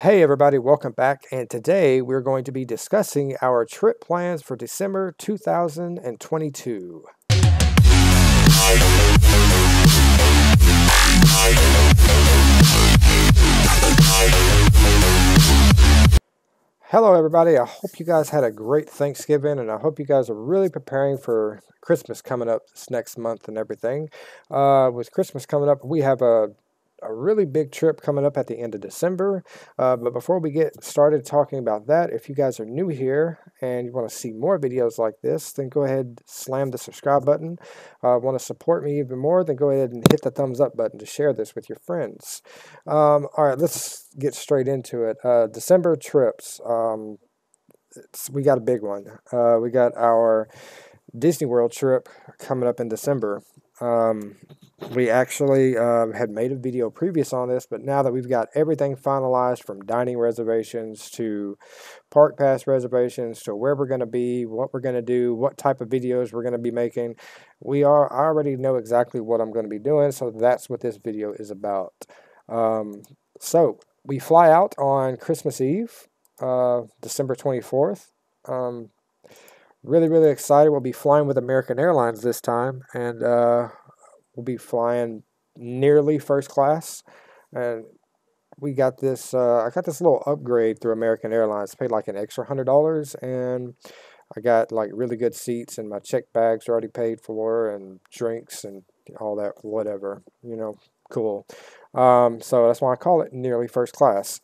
Hey everybody, welcome back. And today we're going to be discussing our trip plans for December 2022. Hello everybody, I hope you guys had a great Thanksgiving and I hope you guys are really preparing for Christmas coming up this next month and everything. With Christmas coming up, we have a really big trip coming up at the end of December. But before we get started talking about that, if you guys are new here and you want to see more videos like this, then go ahead and slam the subscribe button. Want to support me even more, then go ahead and hit the thumbs up button to share this with your friends. All right, let's get straight into it. December trips. We got a big one. We got our Disney World trip coming up in December. We actually had made a video previous on this, but now that we've got everything finalized from dining reservations to park pass reservations to where we're going to be, what we're going to do, what type of videos we're going to be making, I already know exactly what I'm going to be doing, so that's what this video is about. So we fly out on Christmas Eve, December 24th. Really excited. We'll be flying with American Airlines this time, and we'll be flying nearly first class. And we got this. I got this little upgrade through American Airlines. Paid like an extra $100, and I got like really good seats, and my check bags are already paid for, and drinks and all that, whatever. Cool. So that's why I call it nearly first class.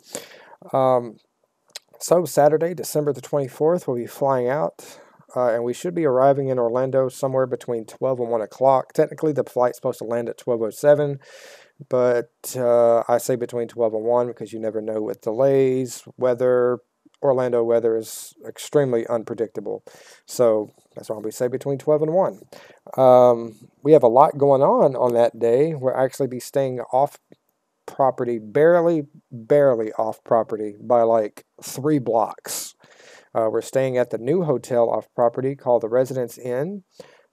So Saturday, December the 24th, we'll be flying out. And we should be arriving in Orlando somewhere between 12 and 1 o'clock. Technically, the flight's supposed to land at 12:07, but I say between 12 and 1 because you never know with delays, weather. Orlando weather is extremely unpredictable. So that's why we say between 12 and 1. We have a lot going on that day. We'll actually be staying off property, barely off property by like 3 blocks. We're staying at the new hotel off property called the Residence Inn.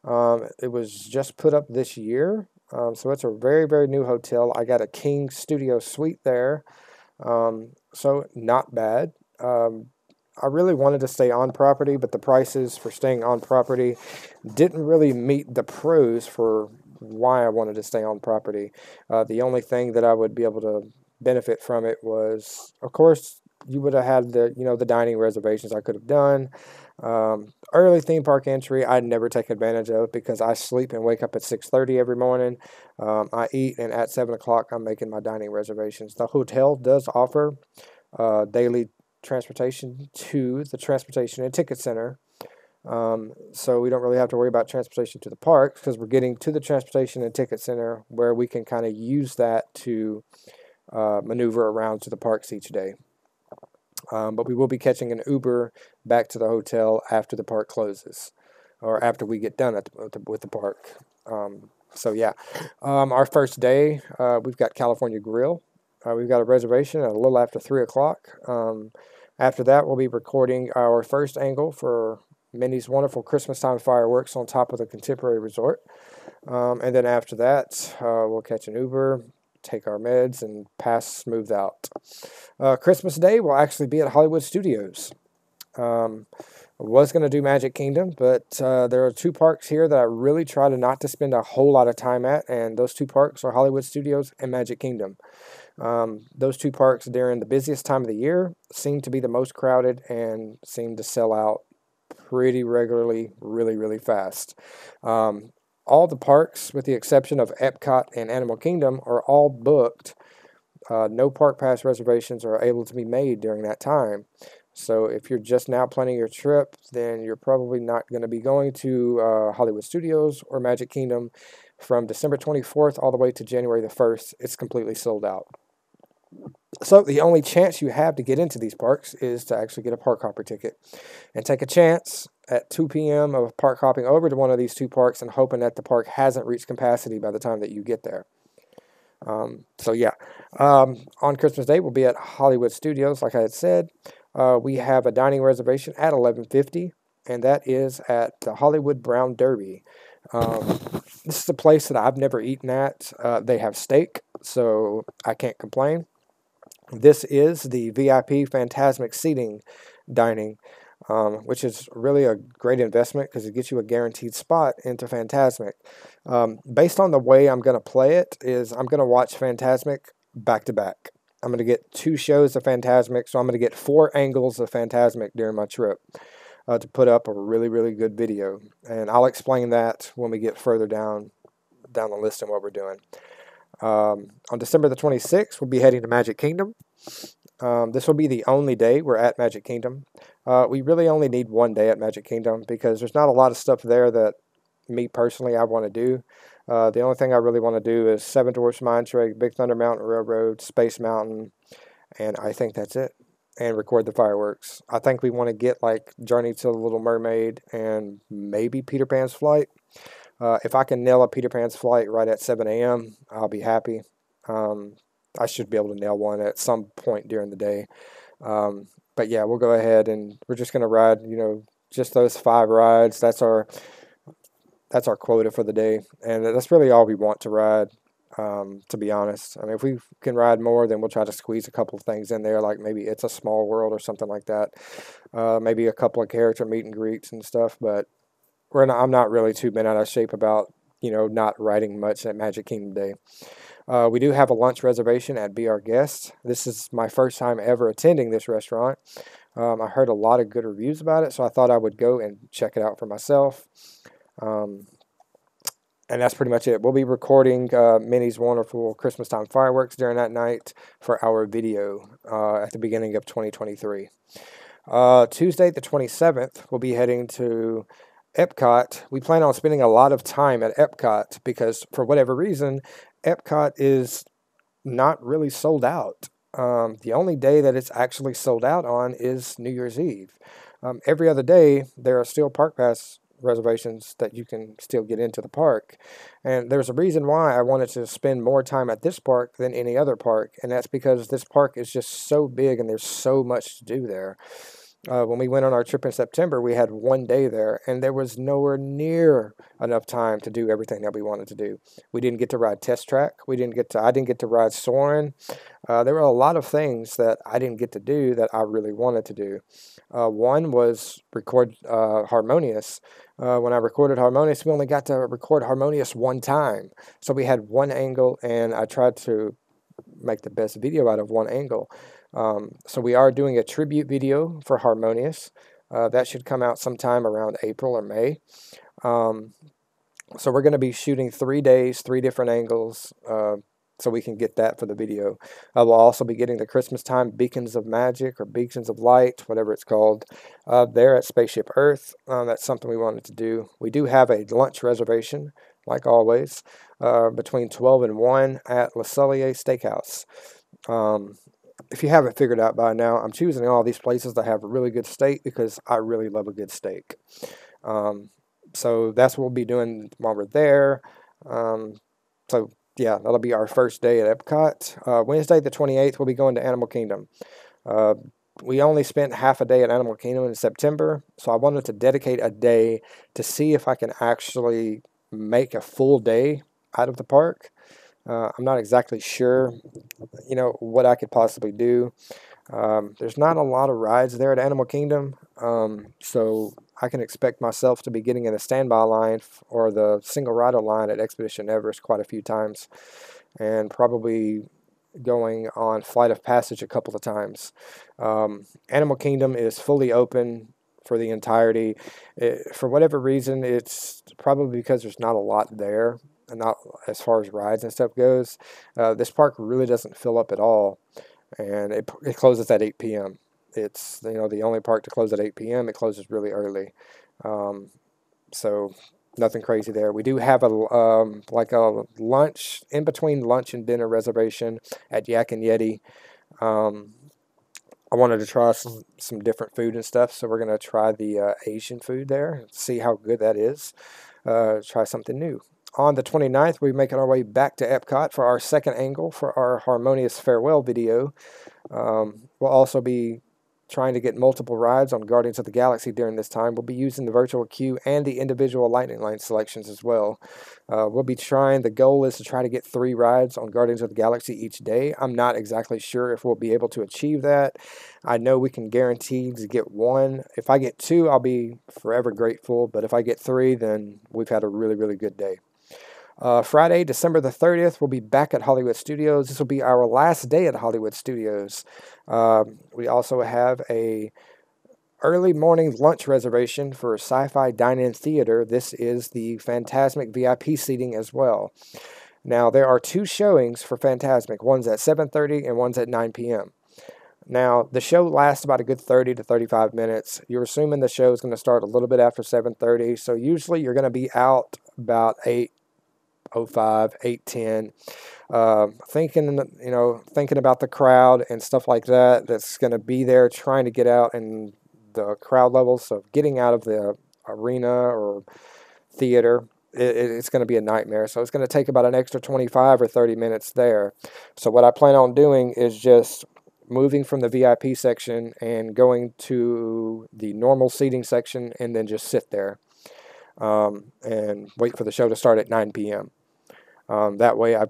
It was just put up this year, so it's a very new hotel. I got a king studio suite there, so not bad. I really wanted to stay on property, but the prices for staying on property didn't really meet the pros for why I wanted to stay on property. The only thing that I would be able to benefit from it was, of course, you would have had the dining reservations I could have done. Early theme park entry, I'd never take advantage of because I sleep and wake up at 6:30 every morning. I eat, and at 7 o'clock, I'm making my dining reservations. The hotel does offer daily transportation to the Transportation and Ticket Center. So we don't really have to worry about transportation to the parks because we're getting to the Transportation and Ticket Center where we can kind of use that to maneuver around to the parks each day. But we will be catching an Uber back to the hotel after the park closes, or after we get done with the park. So yeah, our first day, we've got California Grill. We've got a reservation at a little after 3 o'clock. After that, we'll be recording our first angle for Minnie's wonderful Christmas time fireworks on top of the Contemporary Resort. And then after that, we'll catch an Uber, take our meds, and pass smooth out. Christmas Day will actually be at Hollywood Studios. I was going to do Magic Kingdom, but there are 2 parks here that I really try to not to spend a whole lot of time at, and those 2 parks are Hollywood Studios and Magic Kingdom. Those 2 parks during the busiest time of the year seem to be the most crowded and seem to sell out pretty regularly, really fast. All the parks, with the exception of Epcot and Animal Kingdom, are all booked. No park pass reservations are able to be made during that time. So if you're just now planning your trip, then you're probably not going to be going to Hollywood Studios or Magic Kingdom from December 24th all the way to January the 1st. It's completely sold out. So the only chance you have to get into these parks is to actually get a park hopper ticket and take a chance at 2 p.m. of park hopping over to one of these 2 parks and hoping that the park hasn't reached capacity by the time that you get there. So yeah, on Christmas Day, we'll be at Hollywood Studios, like I had said. We have a dining reservation at 11:50, and that is at the Hollywood Brown Derby. This is a place that I've never eaten at. They have steak, so I can't complain. This is the VIP Fantasmic seating dining, which is really a great investment because it gets you a guaranteed spot into Fantasmic. Based on the way I'm going to play it is I'm going to watch Fantasmic back to back. I'm going to get 2 shows of Fantasmic, so I'm going to get 4 angles of Fantasmic during my trip to put up a really, really good video. And I'll explain that when we get further down the list and what we're doing. On December the 26th, we'll be heading to Magic Kingdom. This will be the only day we're at Magic Kingdom. We really only need 1 day at Magic Kingdom because there's not a lot of stuff there that me personally I want to do. The only thing I really want to do is Seven Dwarfs Mine Train, Big Thunder Mountain Railroad, Space Mountain, and I think that's it. And record the fireworks. I think we want to get like Journey to the Little Mermaid and maybe Peter Pan's Flight. If I can nail a Peter Pan's Flight right at 7 a.m., I'll be happy. I should be able to nail one at some point during the day. But yeah, we'll go ahead and we're just going to ride, just those 5 rides. That's our quota for the day. And that's really all we want to ride, to be honest. I mean, if we can ride more, then we'll try to squeeze a couple of things in there, like maybe It's a Small World or something like that. Maybe a couple of character meet and greets and stuff, but I'm not really too bent out of shape about, not riding much at Magic Kingdom Day. We do have a lunch reservation at Be Our Guest. This is my first time ever attending this restaurant. I heard a lot of good reviews about it, so I thought I would go and check it out for myself. And that's pretty much it. We'll be recording Minnie's Wonderful Christmas Time Fireworks during that night for our video at the beginning of 2023. Tuesday the 27th, we'll be heading to Epcot. We plan on spending a lot of time at Epcot because for whatever reason, Epcot is not really sold out. The only day that it's actually sold out on is New Year's Eve. Every other day, there are still Park Pass reservations that you can still get into the park. And there's a reason why I wanted to spend more time at this park than any other park, and that's because this park is just so big and there's so much to do there. When we went on our trip in September, we had 1 day there, and there was nowhere near enough time to do everything that we wanted to do. We didn't get to ride Test Track. I didn't get to ride Soarin'. There were a lot of things that I didn't get to do that I really wanted to do. One was record Harmonious. When I recorded Harmonious, we only got to record Harmonious 1 time. So we had 1 angle, and I tried to make the best video out of 1 angle. So we are doing a tribute video for Harmonious. That should come out sometime around April or May. So we're going to be shooting 3 days, 3 different angles, so we can get that for the video. We'll also be getting the Christmas time Beacons of Magic or Beacons of Light, whatever it's called, there at Spaceship Earth. That's something we wanted to do. We do have a lunch reservation, like always, between 12 and 1 at Le Cellier Steakhouse. If you haven't figured out by now, I'm choosing all these places that have a really good steak because I really love a good steak. So that's what we'll be doing while we're there. So yeah, that'll be our first day at Epcot. Wednesday the 28th, we'll be going to Animal Kingdom. We only spent half a day at Animal Kingdom in September, so I wanted to dedicate a day to see if I can actually make a full day out of the park. I'm not exactly sure, what I could possibly do. There's not a lot of rides there at Animal Kingdom, so I can expect myself to be getting in the standby line or the single rider line at Expedition Everest quite a few times, and probably going on Flight of Passage a couple of times. Animal Kingdom is fully open for the entirety. For whatever reason, it's probably because there's not a lot there, and not as far as rides and stuff goes. This park really doesn't fill up at all, and it closes at 8 p.m. It's the only park to close at 8 p.m. It closes really early, so nothing crazy there. We do have a like a lunch in between lunch and dinner reservation at Yak and Yeti. I wanted to try some different food and stuff, so we're going to try the Asian food there, see how good that is. Try something new. On the 29th, we're making our way back to Epcot for our second angle for our Harmonious Farewell video. We'll also be trying to get multiple rides on Guardians of the Galaxy during this time. We'll be using the virtual queue and the individual Lightning Lane selections as well. We'll be trying, the goal is to try to get 3 rides on Guardians of the Galaxy each day. I'm not exactly sure if we'll be able to achieve that. I know we can guarantee to get 1. If I get 2, I'll be forever grateful, but if I get 3, then we've had a really, really good day. Friday, December the 30th, we'll be back at Hollywood Studios. This will be our last day at Hollywood Studios. We also have a early morning lunch reservation for Sci-Fi Dine-In Theater. This is the Fantasmic VIP seating as well. Now, there are 2 showings for Fantasmic. One's at 7:30 and one's at 9 p.m. Now, the show lasts about a good 30 to 35 minutes. You're assuming the show is going to start a little bit after 7:30, so usually you're going to be out about 8:05, 8:10. Thinking about the crowd and stuff like that that's going to be there, trying to get out and the crowd levels, so getting out of the arena or theater, it's going to be a nightmare. So it's going to take about an extra 25 or 30 minutes there. So what I plan on doing is just moving from the VIP section and going to the normal seating section and then just sit there and wait for the show to start at 9 p.m. That way I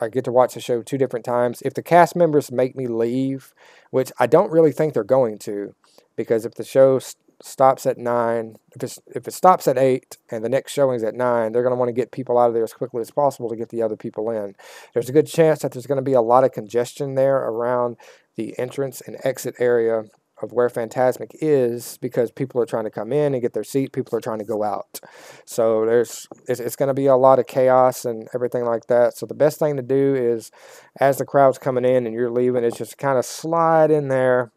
get to watch the show 2 different times. If the cast members make me leave, which I don't really think they're going to, because if the show stops at 9, if it stops at 8 and the next showing is at 9, they're going to want to get people out of there as quickly as possible to get the other people in. There's a good chance that there's going to be a lot of congestion there around the entrance and exit area of where Fantasmic is, because people are trying to come in and get their seat, people are trying to go out. So it's going to be a lot of chaos and everything like that. So the best thing to do is, as the crowd's coming in and you're leaving, is just kind of slide in there,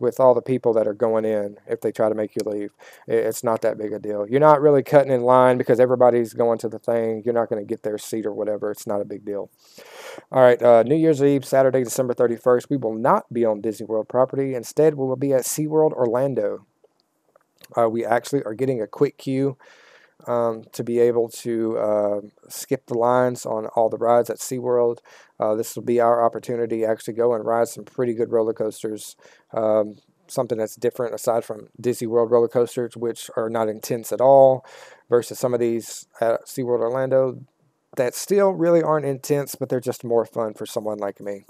with all the people that are going in. If they try to make you leave, it's not that big a deal. You're not really cutting in line because everybody's going to the thing. You're not going to get their seat or whatever. It's not a big deal. All right, New Year's Eve, Saturday, December 31st, we will not be on Disney World property. Instead, we will be at SeaWorld Orlando. We actually are getting a quick queue to be able to skip the lines on all the rides at SeaWorld. This will be our opportunity to actually go and ride some pretty good roller coasters. Something that's different aside from Disney World roller coasters, which are not intense at all, versus some of these at SeaWorld Orlando that still really aren't intense, but they're just more fun for someone like me.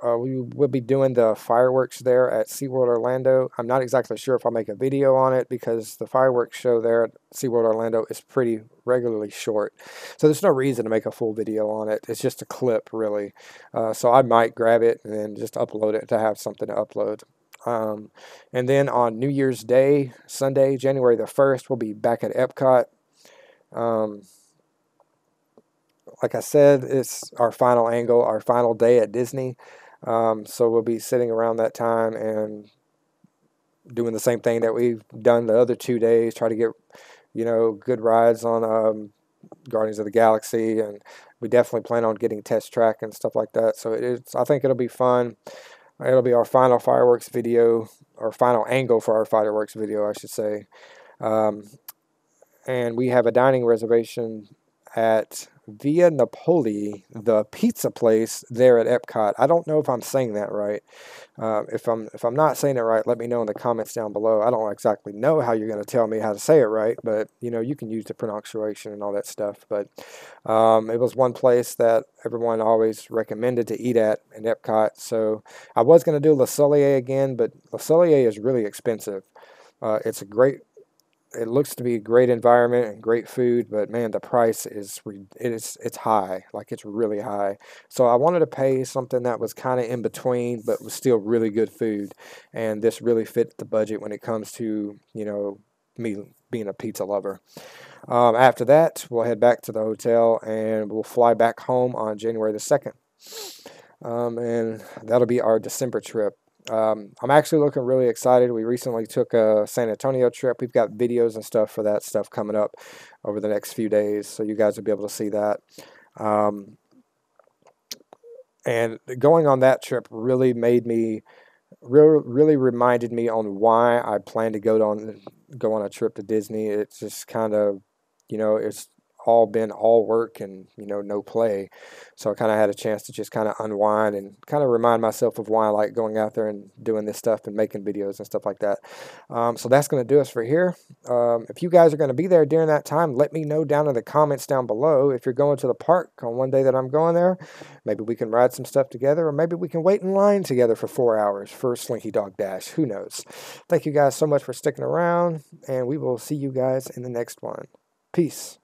We will be doing the fireworks there at SeaWorld Orlando. I'm not exactly sure if I'll make a video on it, because the fireworks show there at SeaWorld Orlando is pretty regularly short. So there's no reason to make a full video on it. It's just a clip, really. So I might grab it and then just upload it to have something to upload. And then on New Year's Day, Sunday, January the 1st, we'll be back at Epcot. Like I said, it's our final angle, our final day at Disney. So we'll be sitting around that time and doing the same thing that we've done the other 2 days, try to get, good rides on Guardians of the Galaxy, and we definitely plan on getting Test Track and stuff like that. So I think it'll be fun. It'll be our final fireworks video, or final angle for our fireworks video, I should say. And we have a dining reservation at Via Napoli, the pizza place there at Epcot. I don't know if I'm saying that right. If I'm not saying it right, let me know in the comments down below. I don't exactly know how you're going to tell me how to say it right, but you can use the pronunciation and all that stuff. But it was one place that everyone always recommended to eat at in Epcot. So I was going to do Le Cellier again, but Le Cellier is really expensive. It looks to be a great environment and great food, but man, the price it's high. Like, it's really high. So I wanted to pay something that was kind of in between, but was still really good food. And this really fit the budget when it comes to, me being a pizza lover. After that, we'll head back to the hotel and we'll fly back home on January the 2nd. And that'll be our December trip. I'm actually looking really excited. We recently took a San Antonio trip. We've got videos and stuff for that stuff coming up over the next few days, so you guys will be able to see that. And going on that trip really really reminded me on why I plan to go on a trip to Disney. It's just kind of, it's all been all work and, you know, no play. So I kind of had a chance to just kind of unwind and kind of remind myself of why I like going out there and doing this stuff and making videos and stuff like that. So that's going to do us for here. If you guys are going to be there during that time, let me know down in the comments down below. If you're going to the park on one day that I'm going there, maybe we can ride some stuff together, or maybe we can wait in line together for 4 hours for a Slinky Dog Dash. Who knows? Thank you guys so much for sticking around, and we will see you guys in the next one. Peace.